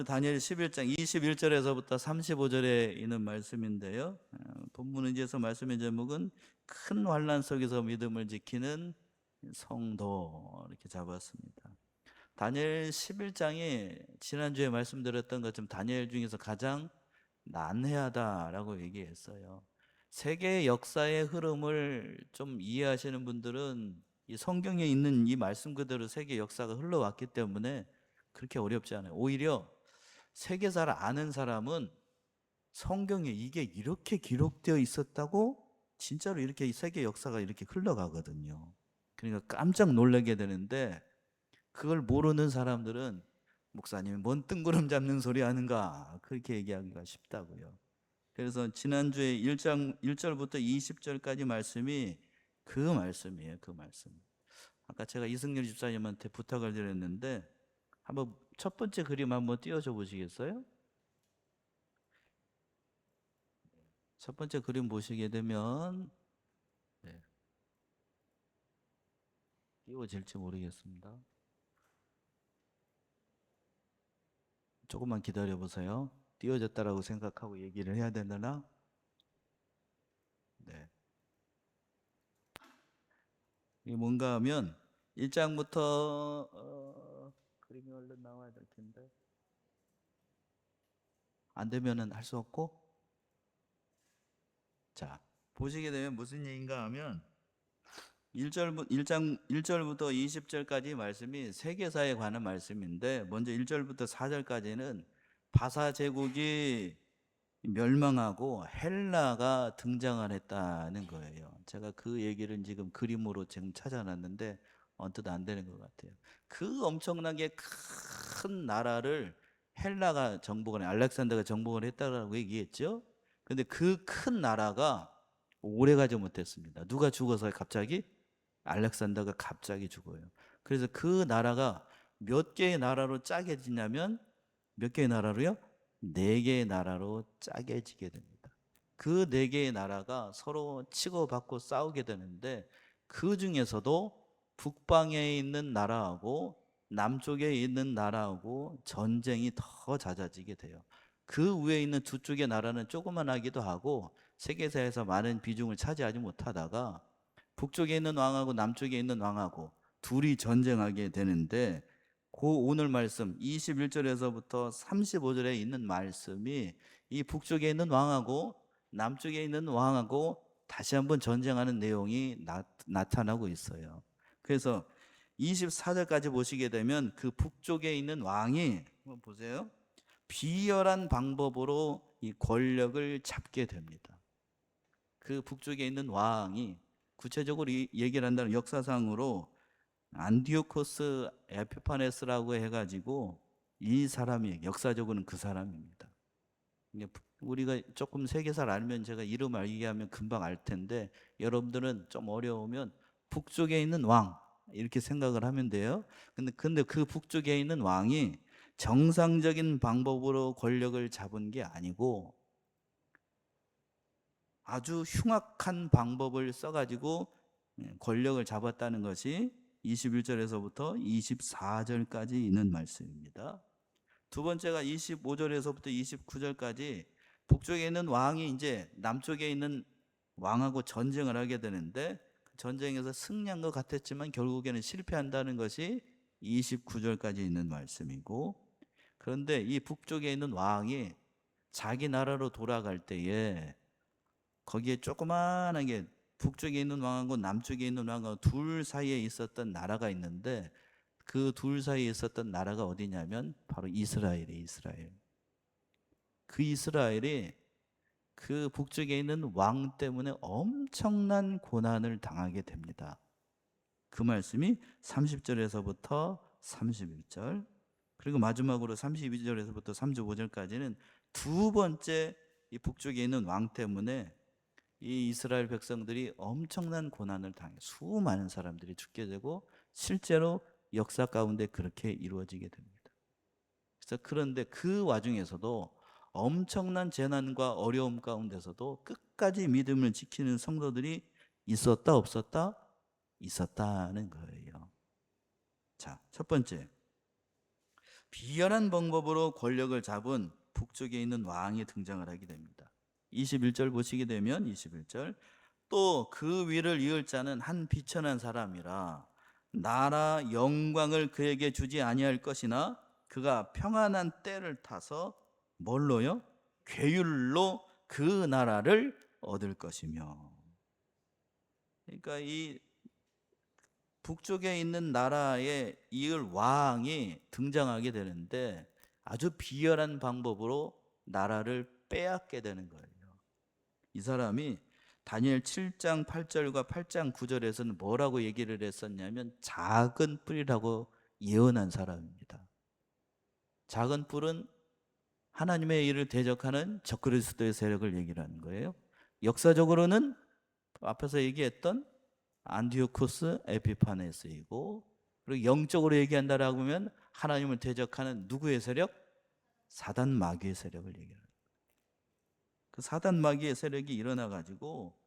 다니엘 11장 21절에서부터 35절에 있는 말씀인데요. 본문 의지에서 말씀의 제목은 큰 환난 속에서 믿음을 지키는 성도 이렇게 잡았습니다. 다니엘 11장이 지난주에 말씀드렸던 것처럼 다니엘 중에서 가장 난해하다라고 얘기했어요. 세계 역사의 흐름을 좀 이해하시는 분들은 이 성경에 있는 이 말씀 그대로 세계 역사가 흘러왔기 때문에 그렇게 어렵지 않아요. 오히려 세계사를 아는 사람은 성경에 이게 이렇게 기록되어 있었다고 진짜로 이렇게 세계 역사가 이렇게 흘러가거든요. 그러니까 깜짝 놀라게 되는데 그걸 모르는 사람들은 목사님이 뭔 뜬구름 잡는 소리 하는가 그렇게 얘기하기가 쉽다고요. 그래서 지난주에 1장 1절부터 20절까지 말씀이 그 말씀이에요. 그 말씀. 아까 제가 이승열 집사님한테 부탁을 드렸는데 한번 첫 번째 그림 한번 띄워줘 보시겠어요? 첫 번째 그림 보시게 되면 네, 띄워질지 모르겠습니다. 조금만 기다려 보세요. 띄워졌다라고 생각하고 얘기를 해야 되나? 네. 이게 뭔가 하면 1장부터 그림이 얼른 나와야 될 텐데 안 되면은 할 수 없고 자 보시게 되면 무슨 얘기인가 하면 1장 1절부터 20절까지 말씀이 세계사에 관한 말씀인데 먼저 1절부터 4절까지는 바사 제국이 멸망하고 헬라가 등장을 했다는 거예요. 제가 그 얘기를 지금 그림으로 지금 찾아놨는데 언뜻 안 되는 것 같아요. 그 엄청나게 큰 나라를 헬라가 정복을, 알렉산더가 정복을 했다라고 얘기했죠. 근데 그 큰 나라가 오래 가지 못했습니다. 누가 죽어서 갑자기? 알렉산더가 갑자기 죽어요. 그래서 그 나라가 몇 개의 나라로 짜게지냐면 몇 개의 나라로요? 네 개의 나라로 짜게지게 됩니다. 그 네 개의 나라가 서로 치고받고 싸우게 되는데 그 중에서도 북방에 있는 나라하고 남쪽에 있는 나라하고 전쟁이 더 잦아지게 돼요. 그 위에 있는 두 쪽의 나라는 조그만하기도 하고 세계사에서 많은 비중을 차지하지 못하다가 북쪽에 있는 왕하고 남쪽에 있는 왕하고 둘이 전쟁하게 되는데 그 오늘 말씀 21절에서부터 35절에 있는 말씀이 이 북쪽에 있는 왕하고 남쪽에 있는 왕하고 다시 한번 전쟁하는 내용이 나타나고 있어요. 그래서 24절까지 보시게 되면 그 북쪽에 있는 왕이 한번 보세요. 비열한 방법으로 이 권력을 잡게 됩니다. 그 북쪽에 있는 왕이 구체적으로 얘기를 한다면 역사상으로 안디오코스 에피파네스라고 해가지고 이 사람이 역사적으로는 그 사람입니다. 우리가 조금 세계사를 알면 제가 이름 알게 하면 금방 알 텐데 여러분들은 좀 어려우면 북쪽에 있는 왕 이렇게 생각을 하면 돼요. 근데 그 북쪽에 있는 왕이 정상적인 방법으로 권력을 잡은 게 아니고 아주 흉악한 방법을 써가지고 권력을 잡았다는 것이 21절에서부터 24절까지 있는 말씀입니다. 두 번째가 25절에서부터 29절까지 북쪽에 있는 왕이 이제 남쪽에 있는 왕하고 전쟁을 하게 되는데 그 전쟁에서 승리한 것 같았지만 결국에는 실패한다는 것이 29절까지 있는 말씀이고 그런데 이 북쪽에 있는 왕이 자기 나라로 돌아갈 때에 거기에 조그만하게 북쪽에 있는 왕하고 남쪽에 있는 왕하고 둘 사이에 있었던 나라가 있는데 그 둘 사이에 있었던 나라가 어디냐면 바로 이스라엘이에요. 이스라엘. 그 이스라엘이 그 북쪽에 있는 왕 때문에 엄청난 고난을 당하게 됩니다. 그 말씀이 30절에서부터 31절 그리고 마지막으로 32절에서부터 35절까지는 두 번째 이 북쪽에 있는 왕 때문에 이 이스라엘 백성들이 엄청난 고난을 당해 수많은 사람들이 죽게 되고 실제로 역사 가운데 그렇게 이루어지게 됩니다. 그래서 그런데 그 와중에서도 엄청난 재난과 어려움 가운데서도 끝까지 믿음을 지키는 성도들이 있었다 없었다? 있었다는 거예요. 자, 첫 번째 비열한 방법으로 권력을 잡은 북쪽에 있는 왕이 등장을 하게 됩니다. 21절 보시게 되면 21절 또 그 위를 이을 자는 한 비천한 사람이라 나라 영광을 그에게 주지 아니할 것이나 그가 평안한 때를 타서 뭘로요? 괴율로 그 나라를 얻을 것이며. 그러니까 이 북쪽에 있는 나라에 이을 왕이 등장하게 되는데 아주 비열한 방법으로 나라를 빼앗게 되는 거예요. 이 사람이 다니엘 7장 8절과 8장 9절에서는 뭐라고 얘기를 했었냐면 작은 뿔이라고 예언한 사람입니다. 작은 뿔은 하나님의 일을 대적하는 적그리스도의 세력을 얘기하는 거예요. 역사적으로는 앞에서 얘기했던 안티오코스 에피파네스이고, 그리고 영적으로 얘기한다라고 하면 하나님을 대적하는 누구의 세력? 사단 마귀의 세력을 얘기하는 거예요. 그 사단 마귀의 세력이 일어나 가지고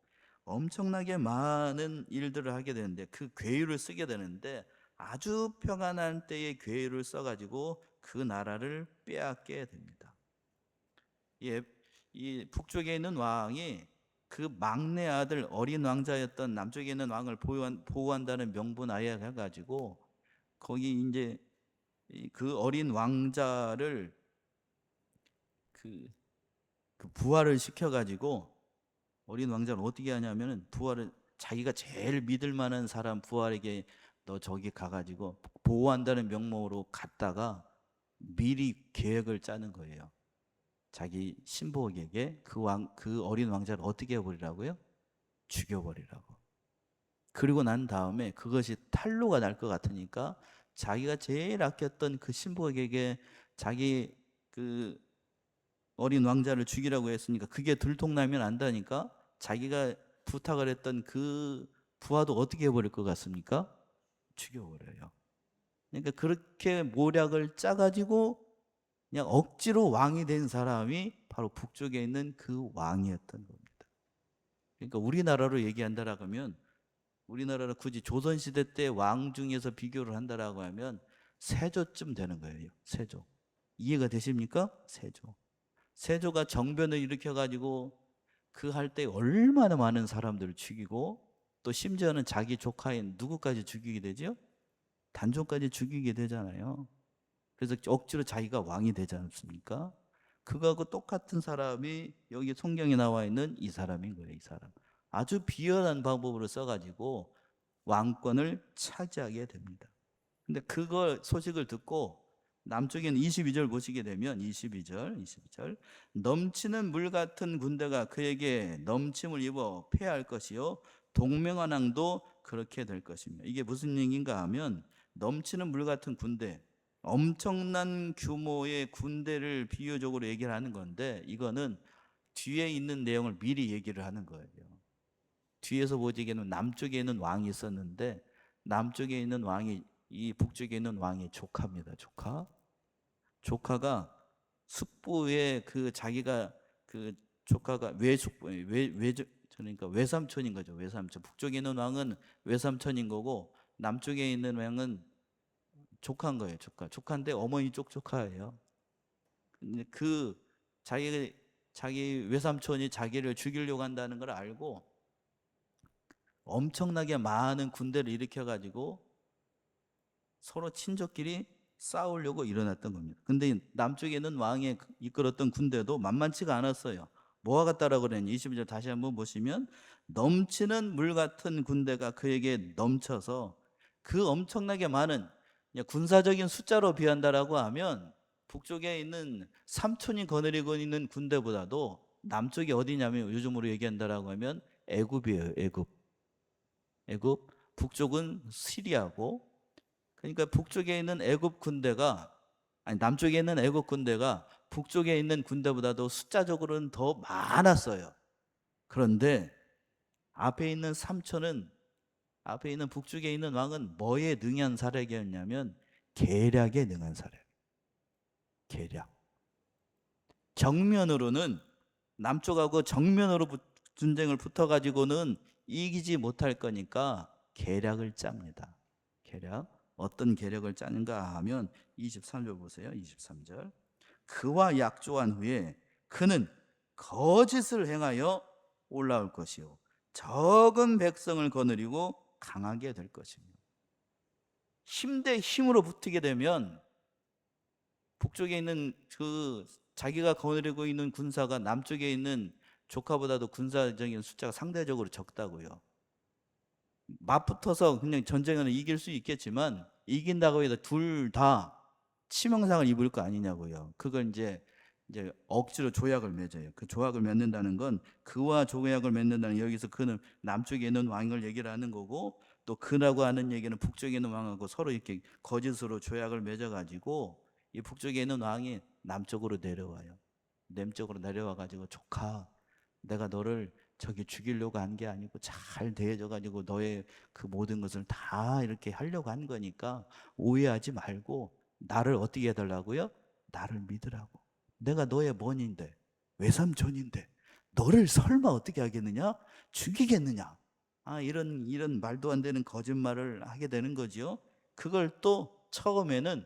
엄청나게 많은 일들을 하게 되는데 그 괴유를 쓰게 되는데 아주 평안한 때의 괴유를 써 가지고 그 나라를 빼앗게 됩니다. 이 북쪽에 있는 왕이 그 막내 아들 어린 왕자였던 남쪽에 있는 왕을 보호한다는 명분하에 해가지고 거기 이제 그 어린 왕자를 그 부활을 시켜가지고 어린 왕자를 어떻게 하냐면은 부활을 자기가 제일 믿을 만한 사람 부활에게 너 저기 가가지고 보호한다는 명목으로 갔다가 미리 계획을 짜는 거예요. 자기 신복에게 그 어린 왕자를 어떻게 해버리라고요? 죽여버리라고. 그리고 난 다음에 그것이 탄로가 날 것 같으니까 자기가 제일 아꼈던 그 신복에게 자기 그 어린 왕자를 죽이라고 했으니까 그게 들통나면 안다니까 자기가 부탁을 했던 그 부하도 어떻게 해버릴 것 같습니까? 죽여버려요. 그러니까 그렇게 모략을 짜가지고 그냥 억지로 왕이 된 사람이 바로 북쪽에 있는 그 왕이었던 겁니다. 그러니까 우리나라로 얘기한다라고 하면 우리나라로 굳이 조선시대 때 왕 중에서 비교를 한다라고 하면 세조쯤 되는 거예요. 세조. 이해가 되십니까? 세조. 세조가 정변을 일으켜가지고 그 할 때 얼마나 많은 사람들을 죽이고 또 심지어는 자기 조카인 누구까지 죽이게 되죠? 단종까지 죽이게 되잖아요. 그래서 억지로 자기가 왕이 되지 않습니까? 그거하고 똑같은 사람이 여기 성경에 나와 있는 이 사람인 거예요. 이 사람. 아주 비열한 방법으로 써가지고 왕권을 차지하게 됩니다. 근데 그걸 소식을 듣고 남쪽에는 22절 보시게 되면 22절 넘치는 물 같은 군대가 그에게 넘침을 입어 패할 것이요 동명한 왕도 그렇게 될 것입니다. 이게 무슨 얘기인가 하면 넘치는 물 같은 군대, 엄청난 규모의 군대를 비유적으로 얘기를 하는 건데 이거는 뒤에 있는 내용을 미리 얘기를 하는 거예요. 뒤에서 보기에는 남쪽에 있는 왕이 있었는데 남쪽에 있는 왕이 이 북쪽에 있는 왕의 조카입니다. 조카가 숙부의 그 자기가 그 조카가 그러니까 외삼촌인 거죠. 외삼촌. 북쪽에 있는 왕은 외삼촌인 거고 남쪽에 있는 왕은 조카인 거예요. 조카인데 어머니 쪽 조카예요. 근데 그 자기 외삼촌이 자기를 죽이려고 한다는 걸 알고 엄청나게 많은 군대를 일으켜 가지고 서로 친족끼리 싸우려고 일어났던 겁니다. 근데 남쪽에 있는 왕이 이끌었던 군대도 만만치가 않았어요. 뭐와 같다라고 그랬니? 22절 다시 한번 보시면 넘치는 물 같은 군대가 그에게 넘쳐서 그 엄청나게 많은 군사적인 숫자로 비한다라고 하면 북쪽에 있는 삼촌이 거느리고 있는 군대보다도 남쪽이 어디냐면 요즘으로 얘기한다라고 하면 애굽이에요. 애굽. 북쪽은 시리아고 그러니까 북쪽에 있는 애굽 군대가 남쪽에 있는 애굽 군대가 북쪽에 있는 군대보다도 숫자적으로는 더 많았어요. 그런데 앞에 있는 북쪽에 있는 왕은 뭐에 능한 사력이었냐면 계략에 능한 사력. 계략. 정면으로는 남쪽하고 정면으로 전쟁을 붙어가지고는 이기지 못할 거니까 계략을 짭니다. 계략. 어떤 계략을 짜는가 하면 23절 보세요. 23절. 그와 약조한 후에 그는 거짓을 행하여 올라올 것이요 적은 백성을 거느리고 강하게 될 것입니다. 힘 대 힘으로 붙게 되면 북쪽에 있는 그 자기가 거느리고 있는 군사가 남쪽에 있는 조카보다도 군사적인 숫자가 상대적으로 적다고요. 맞붙어서 그냥 전쟁은 이길 수 있겠지만 이긴다고 해도 둘 다 치명상을 입을 거 아니냐고요. 그걸 이제 억지로 조약을 맺어요. 그 조약을 맺는다는 건 그와 조약을 맺는다는, 여기서 그는 남쪽에 있는 왕을 얘기를 하는 거고, 또 그라고 하는 얘기는 북쪽에 있는 왕하고 서로 이렇게 거짓으로 조약을 맺어가지고 이 북쪽에 있는 왕이 남쪽으로 내려와요. 남쪽으로 내려와 가지고 조카, 내가 너를 저기 죽이려고 한 게 아니고 잘 대해줘 가지고 너의 그 모든 것을 다 이렇게 하려고 한 거니까 오해하지 말고 나를 어떻게 해달라고요? 나를 믿으라고. 내가 너의 뭔인데, 외삼촌인데 너를 설마 어떻게 하겠느냐? 죽이겠느냐? 이런 말도 안 되는 거짓말을 하게 되는 거지요. 그걸 또 처음에는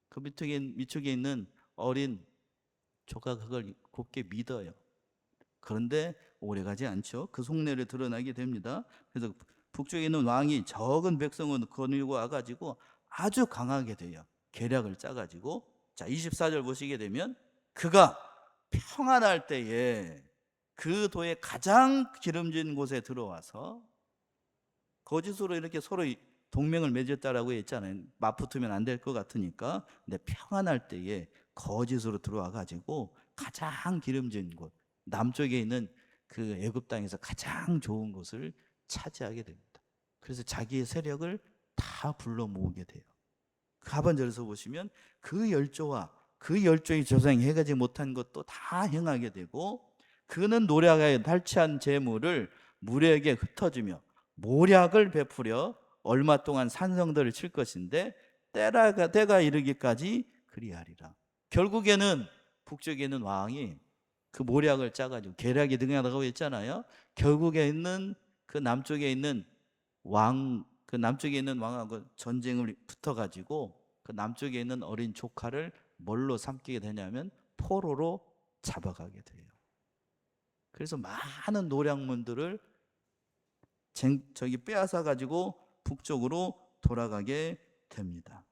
그 밑쪽에 있는 어린 조카가 그걸 곱게 믿어요. 그런데 오래가지 않죠. 그 속내를 드러나게 됩니다. 그래서 북쪽에 있는 왕이 적은 백성을 거느리고 와가지고 아주 강하게 돼요. 계략을 짜가지고. 자, 24절 보시게 되면 그가 평안할 때에 그 도의 가장 기름진 곳에 들어와서, 거짓으로 이렇게 서로 동맹을 맺었다라고 했잖아요. 맞붙으면 안 될 것 같으니까. 근데 평안할 때에 거짓으로 들어와 가지고 가장 기름진 곳, 남쪽에 있는 그 애굽 땅에서 가장 좋은 곳을 차지하게 됩니다. 그래서 자기의 세력을 다 불러 모으게 돼요. 하반절에서 보시면 그 열조와 그 열조의 조상이 행하지 못한 것도 다 행하게 되고, 그는 노략하여 탈취한 재물을 무리에게 흩어주며 모략을 베풀어 얼마 동안 산성들을 칠 것인데 때가 이르기까지 그리하리라. 결국에는 북쪽에 있는 왕이 그 모략을 짜가지고, 계략이 능하다고 했잖아요. 결국에 있는 그 남쪽에 있는 그 남쪽에 있는 왕하고 전쟁을 붙어가지고 그 남쪽에 있는 어린 조카를 뭘로 삼키게 되냐면 포로로 잡아가게 돼요. 그래서 많은 노략문들을 저기 빼앗아 가지고 북쪽으로 돌아가게 됩니다.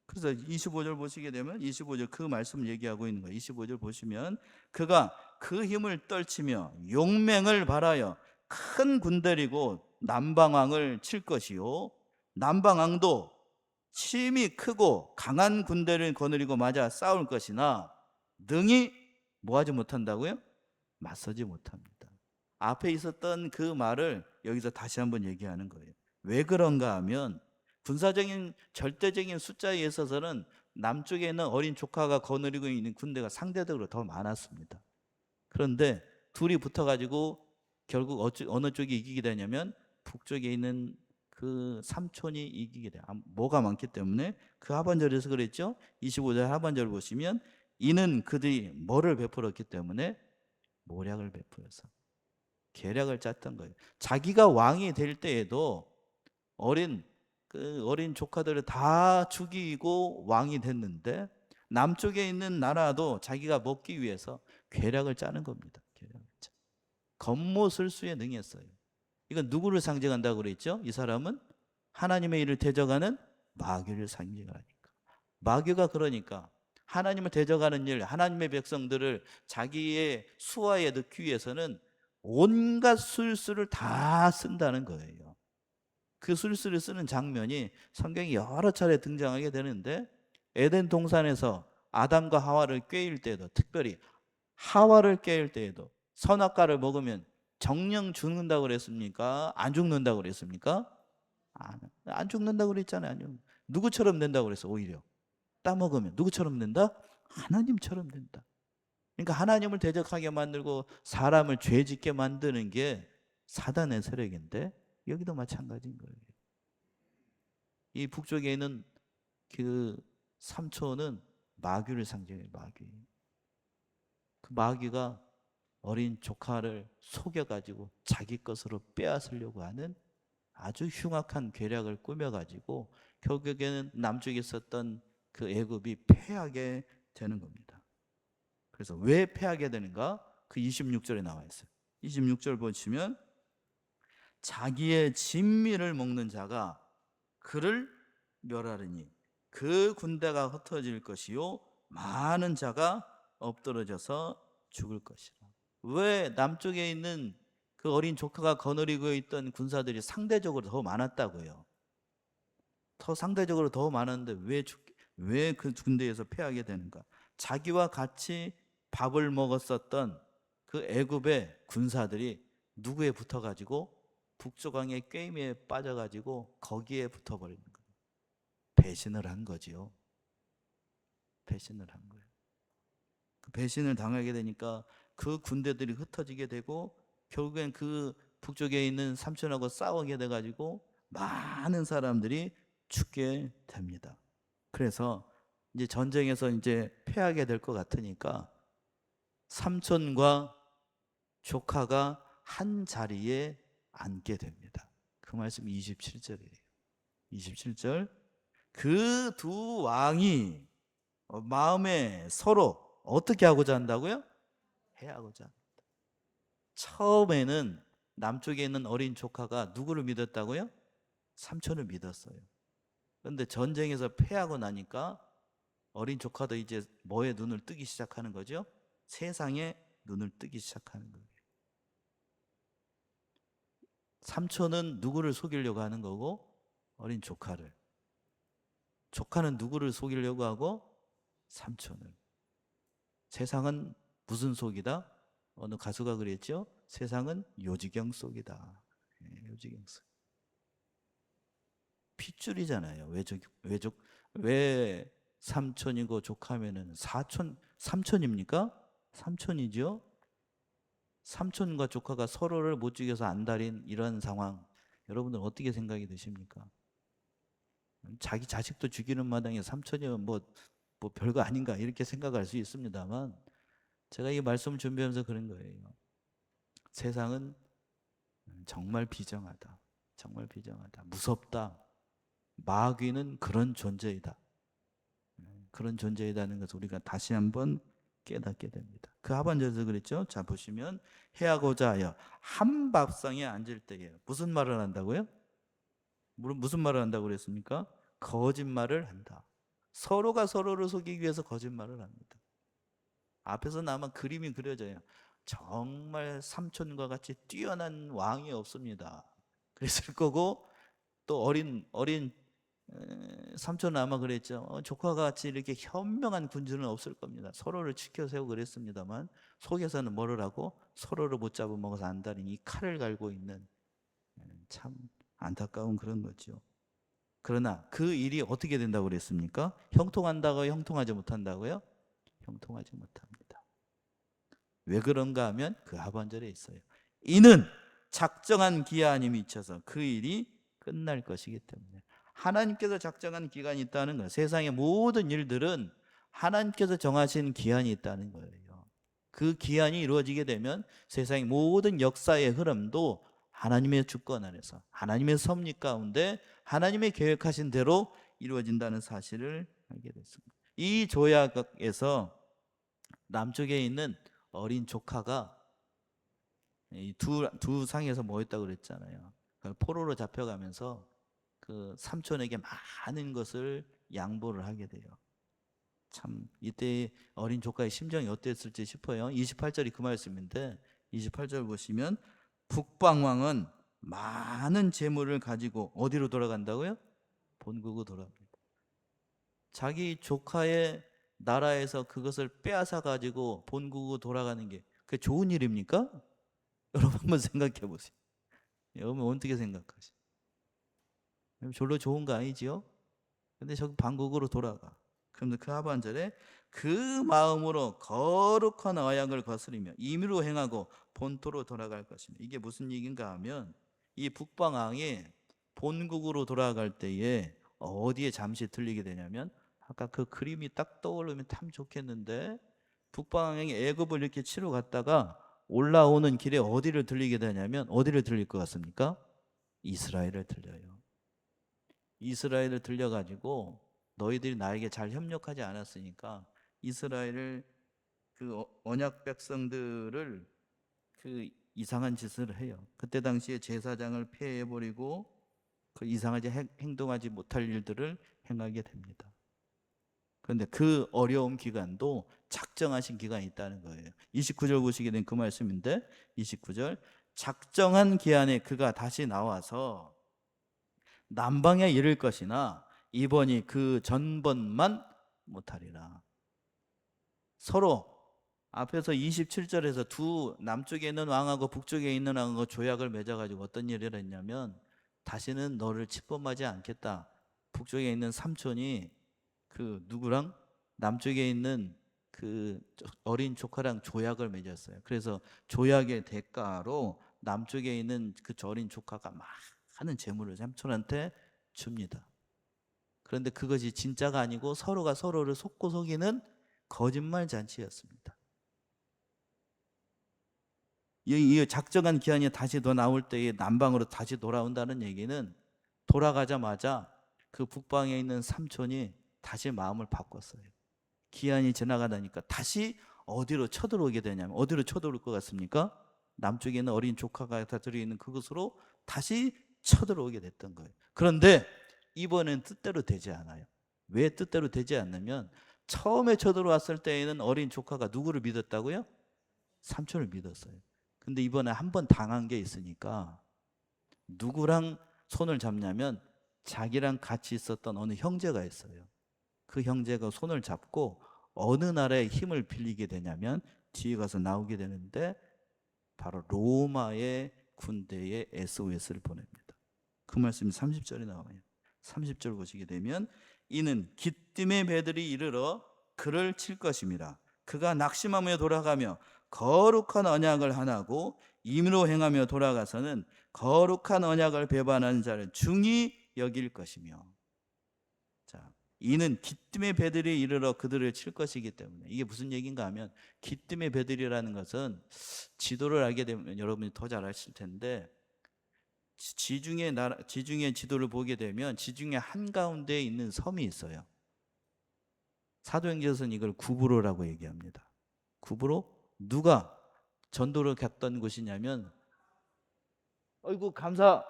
그래서 25절 보시게 되면 25절 그 말씀 얘기하고 있는 거예요. 25절 보시면 그가 그 힘을 떨치며 용맹을 발하여 큰 군대리고 남방왕을 칠 것이요 남방왕도 힘이 크고 강한 군대를 거느리고 맞아 싸울 것이나 능히 뭐하지 못한다고요? 맞서지 못합니다. 앞에 있었던 그 말을 여기서 다시 한번 얘기하는 거예요. 왜 그런가 하면 군사적인 절대적인 숫자에 있어서는 남쪽에 있는 어린 조카가 거느리고 있는 군대가 상대적으로 더 많았습니다. 그런데 둘이 붙어가지고 결국 어느 쪽이 이기게 되냐면 북쪽에 있는 그 삼촌이 이기게 돼요. 뭐가 많기 때문에. 그 하반절에서 그랬죠. 25절 하반절 보시면 이는 그들이 뭐를 베풀었기 때문에 모략을 베풀어서 계략을 짰던 거예요. 자기가 왕이 될 때에도 어린 조카들을 다 죽이고 왕이 됐는데 남쪽에 있는 나라도 자기가 먹기 위해서 계략을 짜는 겁니다. 계략을 짜. 겉모술수에 능했어요. 이건 누구를 상징한다고 그랬죠? 이 사람은 하나님의 일을 대적하는 마귀를 상징하니까. 마귀가 그러니까 하나님을 대적하는 일, 하나님의 백성들을 자기의 수하에 넣기 위해서는 온갖 술수를 다 쓴다는 거예요. 그 술수를 쓰는 장면이 성경이 여러 차례 등장하게 되는데, 에덴 동산에서 아담과 하와를 꾀일 때에도, 특별히 하와를 꾀일 때에도 선악과를 먹으면 정령 죽는다고 그랬습니까? 안 죽는다고 그랬습니까? 안 죽는다고 그랬잖아요. 누구처럼 된다고 그랬어? 오히려 따먹으면 누구처럼 된다? 하나님처럼 된다. 그러니까 하나님을 대적하게 만들고 사람을 죄짓게 만드는 게 사단의 세력인데 여기도 마찬가지인 거예요. 이 북쪽에 있는 그 삼촌은 마귀를 상징해요. 마귀. 그 마귀가 어린 조카를 속여가지고 자기 것으로 빼앗으려고 하는 아주 흉악한 계략을 꾸며가지고 결국에는 남쪽에 있었던 그 애굽이 패하게 되는 겁니다. 그래서 왜 패하게 되는가? 그 26절에 나와 있어요. 26절 보시면 자기의 진미를 먹는 자가 그를 멸하리니 그 군대가 흩어질 것이요 많은 자가 엎드러져서 죽을 것이라. 왜 남쪽에 있는 그 어린 조카가 거느리고 있던 군사들이 상대적으로 더 많았다고요? 더 상대적으로 더 많았는데 왜 그 군대에서 패하게 되는가? 자기와 같이 밥을 먹었었던 그 애굽의 군사들이 누구에 붙어가지고 북조강의 꾀임에 빠져가지고 거기에 붙어버리는 거예요. 배신을 한 거지요. 배신을 한 거예요. 그 배신을 당하게 되니까 그 군대들이 흩어지게 되고 결국엔 그 북쪽에 있는 삼촌하고 싸우게 돼가지고 많은 사람들이 죽게 됩니다. 그래서 이제 전쟁에서 이제 패하게 될 것 같으니까 삼촌과 조카가 한 자리에 앉게 됩니다. 그 말씀이 27절이에요. 27절. 그 두 왕이 마음에 서로 어떻게 하고자 한다고요? 해하고자 합니다. 처음에는 남쪽에 있는 어린 조카가 누구를 믿었다고요? 삼촌을 믿었어요. 그런데 전쟁에서 패하고 나니까 어린 조카도 이제 뭐에 눈을 뜨기 시작하는 거죠? 세상에 눈을 뜨기 시작하는 거예요. 삼촌은 누구를 속이려고 하는 거고 어린 조카를. 조카는 누구를 속이려고 하고 삼촌을. 세상은 무슨 속이다? 어느 가수가 그랬죠? 세상은 요지경 속이다. 요지경 속. 핏줄이잖아요. 왜 삼촌이고 조카면은 삼촌입니까? 삼촌이죠. 삼촌과 조카가 서로를 못 죽여서 안달인 이런 상황, 여러분들 어떻게 생각이 드십니까? 자기 자식도 죽이는 마당에 삼촌이면 뭐 별거 아닌가 이렇게 생각할 수 있습니다만, 제가 이 말씀을 준비하면서 그런 거예요. 세상은 정말 비정하다. 정말 비정하다. 무섭다. 마귀는 그런 존재이다. 그런 존재이다는 것을 우리가 다시 한번 깨닫게 됩니다. 그 하반절에서 그랬죠. 자 보시면 해하고자 하여 한 밥상에 앉을 때에 무슨 말을 한다고요? 무슨 말을 한다고 그랬습니까? 거짓말을 한다. 서로가 서로를 속이기 위해서 거짓말을 합니다. 앞에서는 아마 그림이 그려져요. 정말 삼촌과 같이 뛰어난 왕이 없습니다. 그랬을 거고, 또 어린 삼촌은 아마 그랬죠. 조카가 같이 이렇게 현명한 군주는 없을 겁니다. 서로를 지켜세우고 그랬습니다만 속에서는 뭐를 하고 서로를 못 잡아먹어서 안달인 이 칼을 갈고 있는, 참 안타까운 그런 거죠. 그러나 그 일이 어떻게 된다고 그랬습니까? 형통한다고 형통하지 못한다고요? 형통하지 못합니다. 왜 그런가 하면 그 하반절에 있어요. 이는 작정한 기한이 미쳐서 그 일이 끝날 것이기 때문에. 하나님께서 작정한 기간이 있다는 거예요. 세상의 모든 일들은 하나님께서 정하신 기한이 있다는 거예요. 그 기한이 이루어지게 되면 세상의 모든 역사의 흐름도 하나님의 주권 안에서, 하나님의 섭리 가운데 하나님의 계획하신 대로 이루어진다는 사실을 알게 됐습니다. 이 조약에서 남쪽에 있는 어린 조카가 이 두 상에서 모였다고 그랬잖아요. 포로로 잡혀가면서 그 삼촌에게 많은 것을 양보를 하게 돼요. 참 이때 어린 조카의 심정이 어땠을지 싶어요. 28절이 그 말씀인데 28절 보시면 북방왕은 많은 재물을 가지고 어디로 돌아간다고요? 본국으로 돌아갑니다. 자기 조카의 나라에서 그것을 빼앗아 가지고 본국으로 돌아가는 게 그게 좋은 일입니까? 여러분 한번 생각해 보세요. 여러분 어떻게 생각하세요? 별로 좋은 거 아니지요? 근데 저기 반국으로 돌아가. 그런데 그 하반절에 그 마음으로 거룩한 언약을 거스리며 임의로 행하고 본토로 돌아갈 것이며. 이게 무슨 얘기인가 하면 이 북방왕이 본국으로 돌아갈 때에 어디에 잠시 들리게 되냐면, 아까 그 그림이 딱 떠오르면 참 좋겠는데, 북방왕이 애굽을 이렇게 치러 갔다가 올라오는 길에 어디를 들리게 되냐면 어디를 들릴 것 같습니까? 이스라엘을 들려요. 이스라엘을 들려가지고 너희들이 나에게 잘 협력하지 않았으니까 이스라엘을 그 언약 백성들을 그 이상한 짓을 해요. 그때 당시에 제사장을 폐해버리고 그 이상하게 행동하지 못할 일들을 행하게 됩니다. 그런데 그 어려운 기간도 작정하신 기간이 있다는 거예요. 29절 보시게 된 그 말씀인데 29절 작정한 기한에 그가 다시 나와서 남방에 이를 것이나 이번이 그 전번만 못하리라. 서로 앞에서 27절에서 두 남쪽에 있는 왕하고 북쪽에 있는 왕하고 조약을 맺어가지고 어떤 일을 했냐면 다시는 너를 침범하지 않겠다. 북쪽에 있는 삼촌이 그 누구랑 남쪽에 있는 그 어린 조카랑 조약을 맺었어요. 그래서 조약의 대가로 남쪽에 있는 그 어린 조카가 많은 재물을 삼촌한테 줍니다. 그런데 그것이 진짜가 아니고 서로가 서로를 속고 속이는 거짓말 잔치였습니다. 이 작정한 기한이 다시 더 나올 때에 남방으로 다시 돌아온다는 얘기는 돌아가자마자 그 북방에 있는 삼촌이 다시 마음을 바꿨어요. 기한이 지나가다니까 다시 어디로 쳐들어오게 되냐면 어디로 쳐들어올 것 같습니까? 남쪽에 있는 어린 조카가 다 들어있는 그곳으로 다시 쳐들어오게 됐던 거예요. 그런데 이번엔 뜻대로 되지 않아요. 왜 뜻대로 되지 않냐면 처음에 쳐들어왔을 때에는 어린 조카가 누구를 믿었다고요? 삼촌을 믿었어요. 근데 이번에 한 번 당한 게 있으니까 누구랑 손을 잡냐면 자기랑 같이 있었던 어느 형제가 있어요. 그 형제가 손을 잡고 어느 나라의 힘을 빌리게 되냐면 뒤에 가서 나오게 되는데 바로 로마의 군대에 SOS를 보냅니다. 그 말씀이 30절에 나와요. 30절 보시게 되면 이는 기띔의 배들이 이르러 그를 칠 것입니다. 그가 낙심하며 돌아가며 거룩한 언약을 하나고 임의로 행하며 돌아가서는 거룩한 언약을 배반하는 자를 중히 여길 것이며. 자, 이는 기띔의 배들이 이르러 그들을 칠 것이기 때문에. 이게 무슨 얘기인가 하면 기띔의 배들이라는 것은 지도를 알게 되면 여러분이 더 잘 아실 텐데 지중해 지도를 보게 되면 지중해 한가운데에 있는 섬이 있어요. 사도행전에서는 이걸 구브로라고 얘기합니다. 구브로? 누가 전도를 갔던 곳이냐면 어이구 감사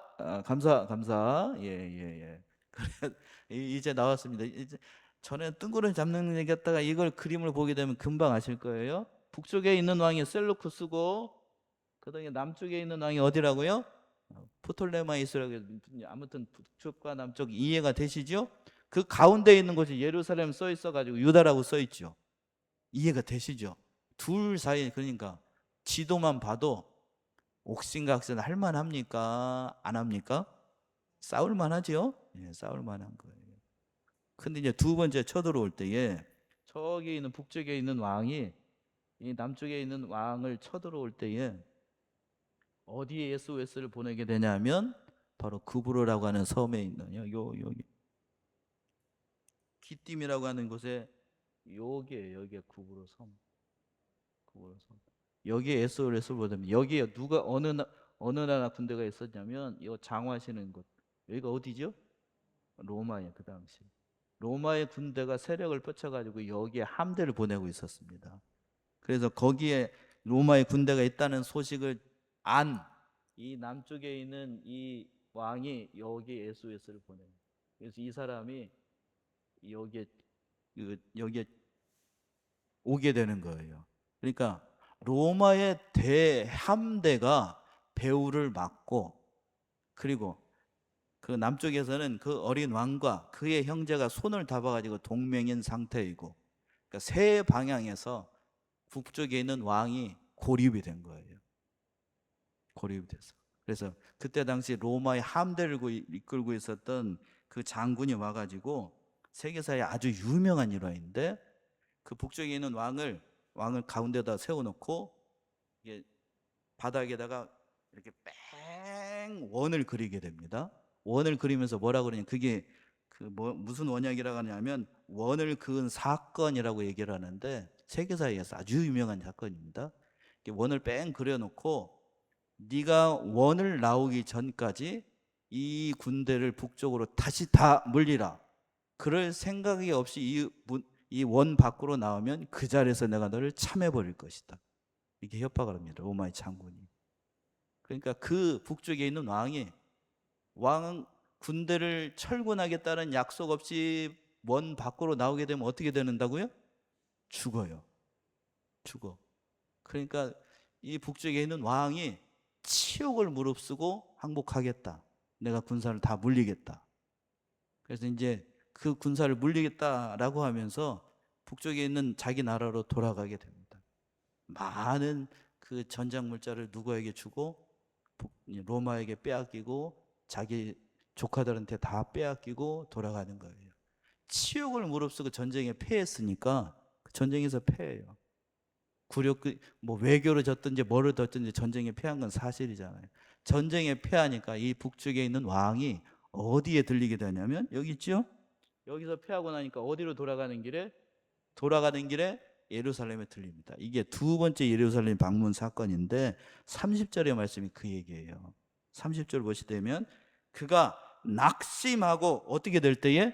예. 그래 이제 나왔습니다. 이제 전에 뜬구름 잡는 얘기했다가 이걸 그림을 보게 되면 금방 아실 거예요. 북쪽에 있는 왕이 셀루쿠스고 그다음에 남쪽에 있는 왕이 어디라고요? 프톨레마이스라고. 아무튼 북쪽과 남쪽 이해가 되시죠? 그 가운데 있는 곳이 예루살렘 써 있어가지고 유다라고 써 있죠. 이해가 되시죠? 둘 사이 그러니까 지도만 봐도 옥신각신 할 만합니까? 안 합니까? 싸울 만하죠? 예, 싸울 만한 거예요. 근데 이제 두 번째 쳐들어올 때에 저기 있는 북쪽에 있는 왕이 이 남쪽에 있는 왕을 쳐들어올 때에 어디에 SOS를 보내게 되냐면 바로 구브로라고 하는 섬에 있는 여기 기띔이라고 하는 곳에 여기에 구브로 섬. 여기에 SOS를 보내면 여기에 누가 어느 나라 군대가 있었냐면 이 장화시는 곳. 여기가 어디죠? 로마예요. 그 당시 로마의 군대가 세력을 펼쳐가지고 여기에 함대를 보내고 있었습니다. 그래서 거기에 로마의 군대가 있다는 소식을 안 이 남쪽에 있는 이 왕이 여기에 SOS를 보내요. 그래서 이 사람이 여기에 오게 되는 거예요. 그러니까 로마의 대함대가 배후를 막고 그리고 그 남쪽에서는 그 어린 왕과 그의 형제가 손을 잡아가지고 동맹인 상태이고 그러니까 세 방향에서 북쪽에 있는 왕이 고립이 된 거예요. 고립이 돼서. 그래서 그때 당시 로마의 함대를 이끌고 있었던 그 장군이 와가지고 세계사에 아주 유명한 일화인데 그 북쪽에 있는 왕을 가운데다 세워놓고 이게 바닥에다가 이렇게 뺑 원을 그리게 됩니다. 원을 그리면서 뭐라 그러냐? 그게 무슨 원약이라고 하냐면 원을 그은 사건이라고 얘기를 하는데 세계사에서 아주 유명한 사건입니다. 원을 뺑 그려놓고 네가 원을 나오기 전까지 이 군대를 북쪽으로 다시 다 물리라. 그럴 생각이 없이 이 원 밖으로 나오면 그 자리에서 내가 너를 참해버릴 것이다. 이렇게 협박을 합니다. 로마의 장군이. 그러니까 그 북쪽에 있는 왕 군대를 철군하겠다는 약속 없이 원 밖으로 나오게 되면 어떻게 되는다고요? 죽어요. 죽어. 그러니까 이 북쪽에 있는 왕이 치욕을 무릅쓰고 항복하겠다. 내가 군사를 다 물리겠다. 그래서 이제 그 군사를 물리겠다라고 하면서 북쪽에 있는 자기 나라로 돌아가게 됩니다. 많은 그 전장 물자를 누구에게 주고 로마에게 빼앗기고 자기 조카들한테 다 빼앗기고 돌아가는 거예요. 치욕을 무릅쓰고 전쟁에 패했으니까 전쟁에서 패해요. 뭐 외교를 졌든지 뭐를 졌든지 전쟁에 패한 건 사실이잖아요. 전쟁에 패하니까 이 북쪽에 있는 왕이 어디에 들리게 되냐면 여기 있죠? 여기서 패하고 나니까 어디로 돌아가는 길에 예루살렘에 들립니다. 이게 두 번째 예루살렘 방문 사건인데 30절의 말씀이 그 얘기예요. 30절 보시되면 그가 낙심하고 어떻게 될 때에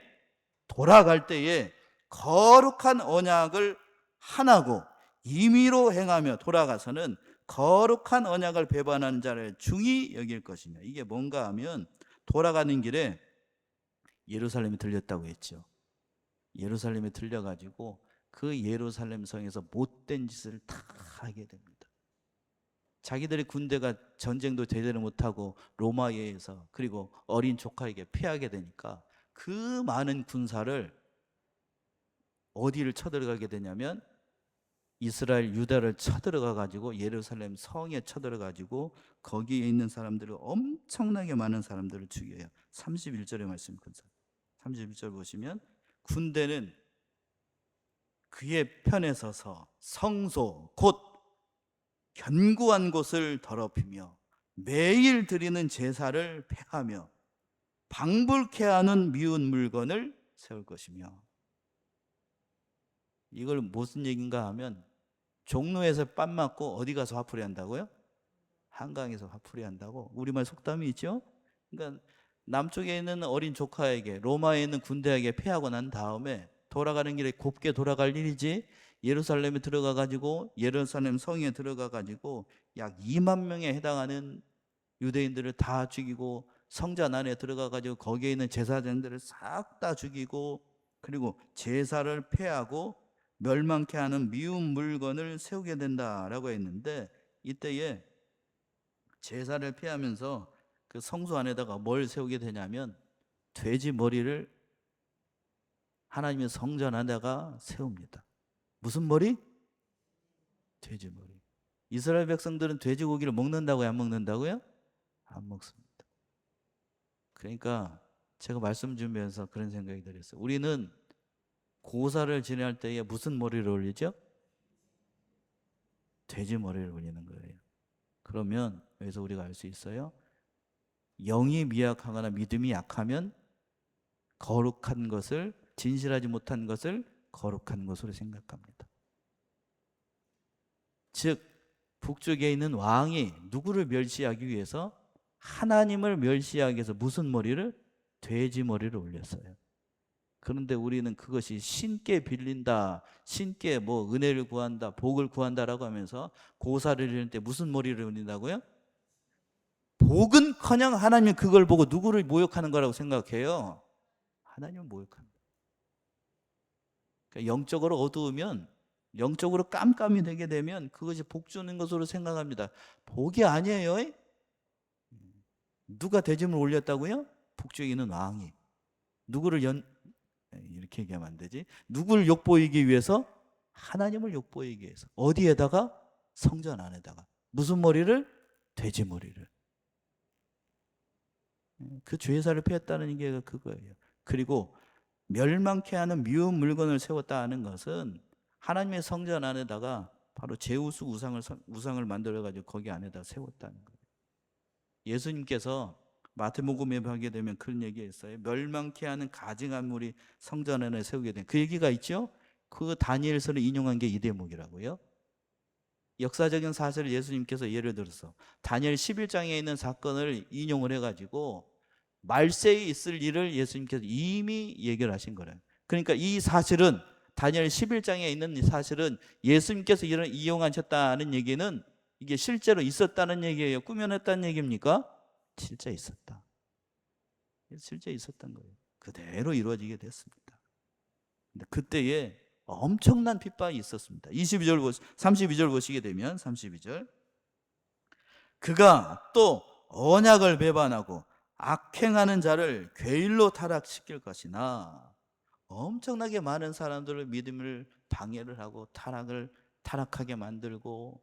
돌아갈 때에 거룩한 언약을 하나고 임의로 행하며 돌아가서는 거룩한 언약을 배반하는 자를 중히 여길 것이며 이게 뭔가 하면 돌아가는 길에 예루살렘에 들렸다고 했죠. 예루살렘에 들려가지고 그 예루살렘 성에서 못된 짓을 다 하게 됩니다. 자기들의 군대가 전쟁도 제대로 못하고 로마에 의해서 그리고 어린 조카에게 패하게 되니까 그 많은 군사를 어디를 쳐들어가게 되냐면 이스라엘 유다를 쳐들어가 가지고 예루살렘 성에 쳐들어가 가지고 거기에 있는 사람들을 엄청나게 많은 사람들을 죽여요. 31절의 말씀 31절 보시면 군대는 그의 편에 서서 성소 곧 견고한 곳을 더럽히며 매일 드리는 제사를 폐하며 방불케 하는 미운 물건을 세울 것이며 이걸 무슨 얘기인가 하면 종로에서 빤 맞고 어디 가서 화풀이 한다고요? 한강에서 화풀이 한다고? 우리말 속담이 있죠? 그러니까 남쪽에 있는 어린 조카에게 로마에 있는 군대에게 패하고 난 다음에 돌아가는 길에 곱게 돌아갈 일이지 예루살렘에 들어가 가지고 예루살렘 성에 들어가 가지고 약 2만 명에 해당하는 유대인들을 다 죽이고 성전 안에 들어가 가지고 거기에 있는 제사장들을 싹 다 죽이고 그리고 제사를 폐하고 멸망케 하는 미운 물건을 세우게 된다라고 했는데 이때에 제사를 폐하면서 그 성소 안에다가 뭘 세우게 되냐면 돼지 머리를 하나님의 성전 안에다가 세웁니다. 무슨 머리? 돼지 머리. 이스라엘 백성들은 돼지고기를 먹는다고요? 안 먹는다고요? 안 먹습니다. 그러니까 제가 말씀 준비하면서 그런 생각이 들었어요. 우리는 고사를 지낼 때에 무슨 머리를 올리죠? 돼지 머리를 올리는 거예요. 그러면 여기서 우리가 알 수 있어요. 영이 미약하거나 믿음이 약하면 거룩한 것을 진실하지 못한 것을 거룩한 것으로 생각합니다. 즉 북쪽에 있는 왕이 누구를 멸시하기 위해서 하나님을 멸시하기 위해서 무슨 머리를? 돼지 머리를 올렸어요. 그런데 우리는 그것이 신께 빌린다, 신께 뭐 은혜를 구한다, 복을 구한다라고 하면서 고사를 이룰 때 무슨 머리를 올린다고요? 복은커녕 하나님이 그걸 보고 누구를 모욕하는 거라고 생각해요? 하나님을 모욕합니다. 그러니까 영적으로 어두우면 영적으로 깜깜이 되게 되면 그것이 복 주는 것으로 생각합니다. 복이 아니에요. 누가 대짐을 올렸다고요? 북쪽에 있는 왕이. 누구를 이렇게 얘기하면 안 되지. 누구를 욕보이기 위해서? 하나님을 욕보이기 위해서. 어디에다가? 성전 안에다가. 무슨 머리를? 돼지 머리를. 그 죄사를 피했다는 게 그거예요. 그리고 멸망케 하는 미운 물건을 세웠다는 것은 하나님의 성전 안에다가 바로 제우스 우상을 만들어가지고 거기 안에다 세웠다는 거예요. 예수님께서 마태복음에 보게 되면 그런 얘기했어요. 멸망케 하는 가증한 물이 성전 안에 세우게 된 그 얘기가 있죠. 그 다니엘서를 인용한 게 이 대목이라고요. 역사적인 사실을 예수님께서 예를 들어서 다니엘 11장에 있는 사건을 인용을 해가지고 말세에 있을 일을 예수님께서 이미 얘기를 하신 거예요. 그러니까 이 사실은 다니엘 11장에 있는 이 사실은 예수님께서 이런 이용하셨다는 얘기는 이게 실제로 있었다는 얘기예요? 꾸며냈다는 얘기입니까? 실제 있었다. 실제 있었던 거예요. 그대로 이루어지게 됐습니다. 근데 그때에 엄청난 핍박이 있었습니다. 32절 보시게 되면 32절 그가 또 언약을 배반하고 악행하는 자를 괴일로 타락시킬 것이나 엄청나게 많은 사람들을 믿음을 방해를 하고 타락하게 만들고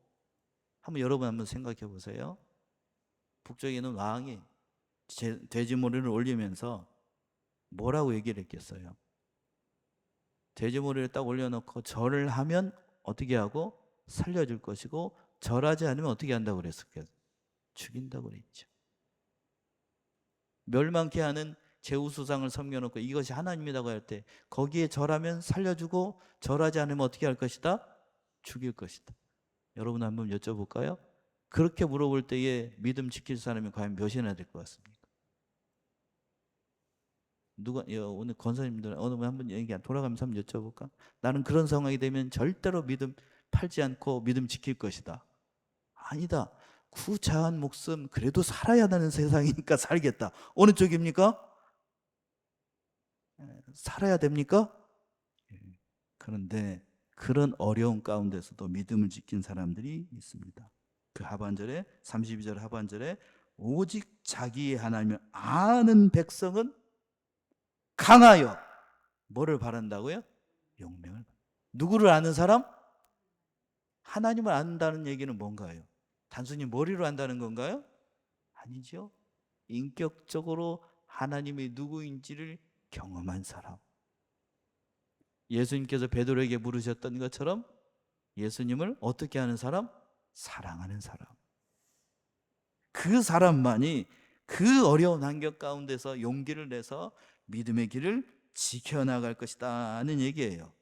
여러분 한번 생각해 보세요. 북쪽에 있는 왕이 돼지머리를 올리면서 뭐라고 얘기를 했겠어요? 돼지머리를 딱 올려놓고 절을 하면 어떻게 하고 살려줄 것이고 절하지 않으면 어떻게 한다고 그랬을까요? 죽인다고 그랬죠. 멸망케 하는 제우수상을 섬겨놓고 이것이 하나님이라고 할 때 거기에 절하면 살려주고 절하지 않으면 어떻게 할 것이다? 죽일 것이다. 여러분 한번 여쭤볼까요? 그렇게 물어볼 때에 믿음 지킬 사람이 과연 몇이나 될 것 같습니까? 누가 오늘 권사님들 어느 분 한번 얘기 돌아가면서 한번 여쭤볼까? 나는 그런 상황이 되면 절대로 믿음 팔지 않고 믿음 지킬 것이다. 아니다. 구차한 목숨 그래도 살아야 하는 세상이니까 살겠다. 어느 쪽입니까? 살아야 됩니까? 그런데 그런 어려운 가운데서도 믿음을 지킨 사람들이 있습니다. 그 하반절에 32절 하반절에 오직 자기의 하나님을 아는 백성은 강하여 뭐를 바란다고요? 용맹을. 누구를 아는 사람? 하나님을 안다는 얘기는 뭔가요? 단순히 머리로 안다는 건가요? 아니죠. 인격적으로 하나님이 누구인지를 경험한 사람. 예수님께서 베드로에게 물으셨던 것처럼 예수님을 어떻게 하는 사람? 사랑하는 사람. 그 사람만이 그 어려운 환경 가운데서 용기를 내서 믿음의 길을 지켜나갈 것이다는 얘기예요.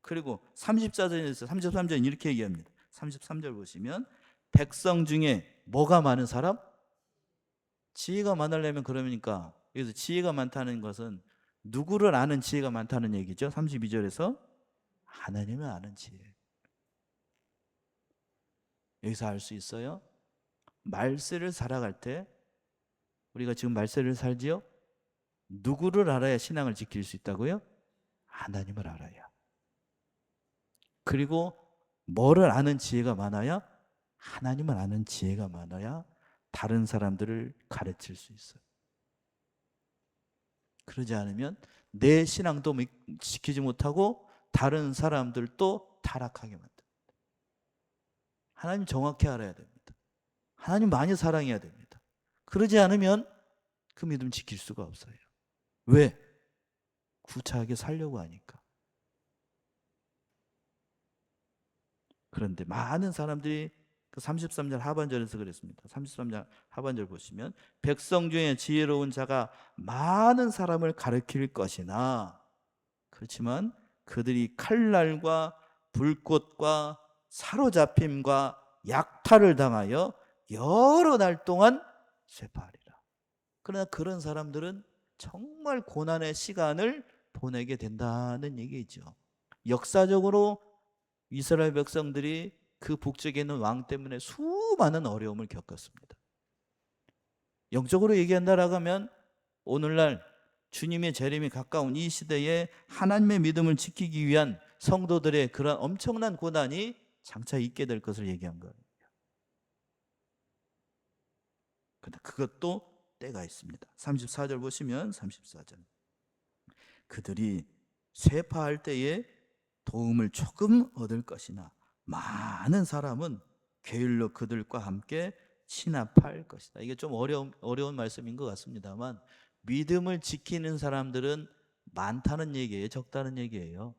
그리고 34절에서 33절은 이렇게 얘기합니다. 33절 보시면 백성 중에 뭐가 많은 사람? 지혜가 많으려면 그러니까 여기서 지혜가 많다는 것은 누구를 아는 지혜가 많다는 얘기죠. 32절에서 하나님을 아는 지혜. 여기서 알 수 있어요? 말세를 살아갈 때 우리가 지금 말세를 살지요? 누구를 알아야 신앙을 지킬 수 있다고요? 하나님을 알아야. 그리고 뭐를 아는 지혜가 많아야? 하나님을 아는 지혜가 많아야 다른 사람들을 가르칠 수 있어요. 그러지 않으면 내 신앙도 지키지 못하고 다른 사람들도 타락하게 만듭니다. 하나님 정확히 알아야 됩니다. 하나님 많이 사랑해야 됩니다. 그러지 않으면 그 믿음 지킬 수가 없어요. 왜? 구차하게 살려고 하니까. 그런데 많은 사람들이 그 33절 하반절에서 그랬습니다. 33절 하반절 보시면 백성 중에 지혜로운 자가 많은 사람을 가르칠 것이나 그렇지만 그들이 칼날과 불꽃과 사로잡힘과 약탈을 당하여 여러 날 동안 쇠파하리라. 그러나 그런 사람들은 정말 고난의 시간을 보내게 된다는 얘기죠. 역사적으로 이스라엘 백성들이 그 북쪽에 있는 왕 때문에 수많은 어려움을 겪었습니다. 영적으로 얘기한다라고 하면 오늘날 주님의 재림이 가까운 이 시대에 하나님의 믿음을 지키기 위한 성도들의 그런 엄청난 고난이 장차 있게 될 것을 얘기한 거예요. 그런데 그것도 때가 있습니다. 34절 보시면 34절 그들이 쇠파할 때에 도움을 조금 얻을 것이나 많은 사람은 게을러 그들과 함께 진압할 것이다. 이게 좀 어려운 말씀인 것 같습니다만 믿음을 지키는 사람들은 많다는 얘기예요? 적다는 얘기예요?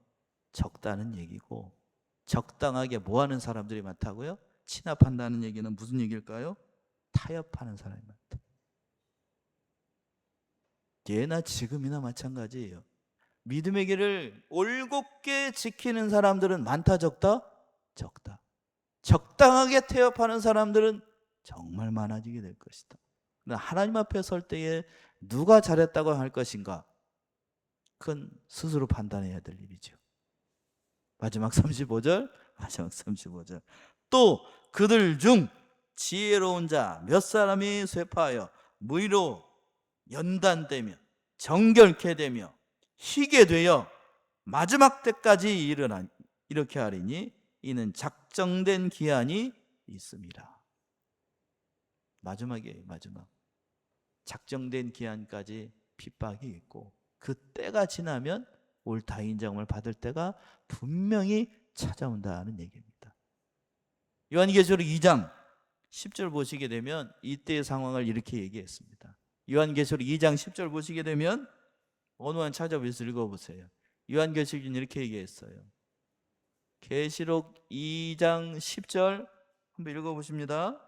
적다는 얘기고 적당하게 뭐하는 사람들이 많다고요? 진압한다는 얘기는 무슨 얘기일까요? 타협하는 사람이 많다. 예나 지금이나 마찬가지예요. 믿음의 길을 올곧게 지키는 사람들은 많다 적다? 적다. 적당하게 태업하는 사람들은 정말 많아지게 될 것이다. 그러나 하나님 앞에 설 때에 누가 잘했다고 할 것인가? 그건 스스로 판단해야 될 일이죠. 마지막 35절, 마지막 35절. 또 그들 중 지혜로운 자 몇 사람이 쇠파하여 무의로 연단되며 정결케 되며 희게 되어 마지막 때까지 일어나니 이렇게 하리니 이는 작정된 기한이 있습니다. 마지막이에요. 마지막. 작정된 기한까지 핍박이 있고 그 때가 지나면 옳다 인정을 받을 때가 분명히 찾아온다는 얘기입니다. 요한계시록 2장 10절 보시게 되면 이때의 상황을 이렇게 얘기했습니다. 요한계시록 2장 10절 보시게 되면 어느 한 찾아보셔서 읽어보세요. 요한계시록은 이렇게 얘기했어요. 계시록 2장 10절 한번 읽어보십니다.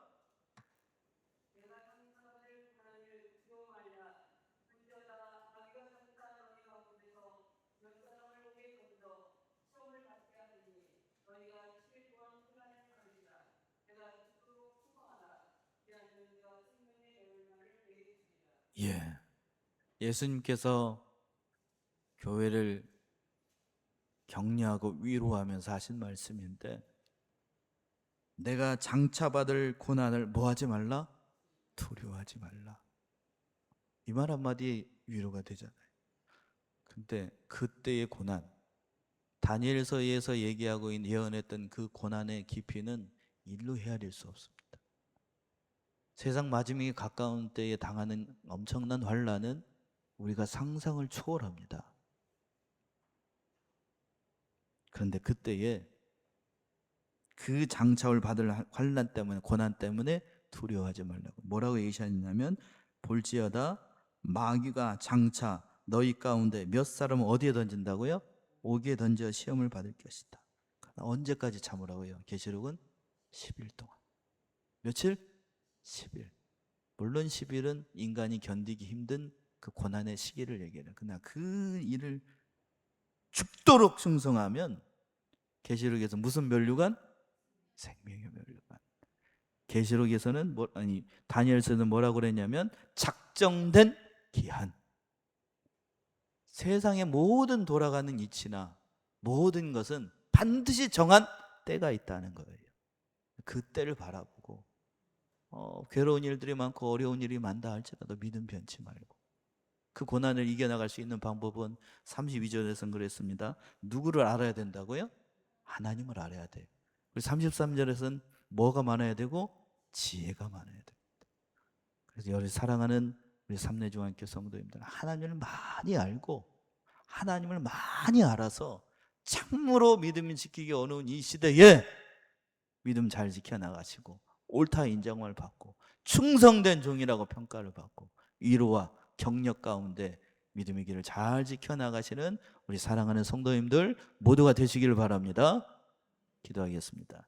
예, 예수님께서 교회를 격려하고 위로하면서 하신 말씀인데, 내가 장차받을 고난을 뭐하지 말라? 두려워하지 말라. 이 말 한마디 위로가 되잖아요. 근데 그때의 고난, 다니엘서에서 얘기하고 있는 예언했던 그 고난의 깊이는 일로 헤아릴 수 없습니다. 세상 마지막에 가까운 때에 당하는 엄청난 환난은 우리가 상상을 초월합니다. 그런데 그때에 그 장차올 받을 환난 때문에, 고난 때문에 두려워하지 말라고 뭐라고 얘기하셨냐면, 볼지어다 마귀가 장차 너희 가운데 몇 사람을 어디에 던진다고요? 오기에 던져 시험을 받을 것이다. 언제까지 참으라고요? 계시록은 10일 동안. 며칠? 10일. 물론 10일은 인간이 견디기 힘든 그 고난의 시기를 얘기해요. 그러나 그 일을 죽도록 충성하면 계시록에서 무슨 면류관? 생명의 면류관. 계시록에서는 다니엘서는 뭐라고 그랬냐면 작정된 기한. 세상의 모든 돌아가는 이치나 모든 것은 반드시 정한 때가 있다는 거예요. 그 때를 바라보고 괴로운 일들이 많고 어려운 일이 많다 할지라도 믿음 변치 말고, 그 고난을 이겨나갈 수 있는 방법은 32절에서는 그랬습니다. 누구를 알아야 된다고요? 하나님을 알아야 돼요. 그리고 33절에서는 뭐가 많아야 되고? 지혜가 많아야 됩니다. 그래서 여기 사랑하는 우리 삼내중앙교 성도님들, 하나님을 많이 알고 하나님을 많이 알아서 참으로 믿음을 지키기 어려운 이 시대에 믿음 잘 지켜나가시고 옳다 인정을 받고 충성된 종이라고 평가를 받고 위로와 격려 가운데 믿음의 길을 잘 지켜나가시는 우리 사랑하는 성도님들 모두가 되시기를 바랍니다. 기도하겠습니다.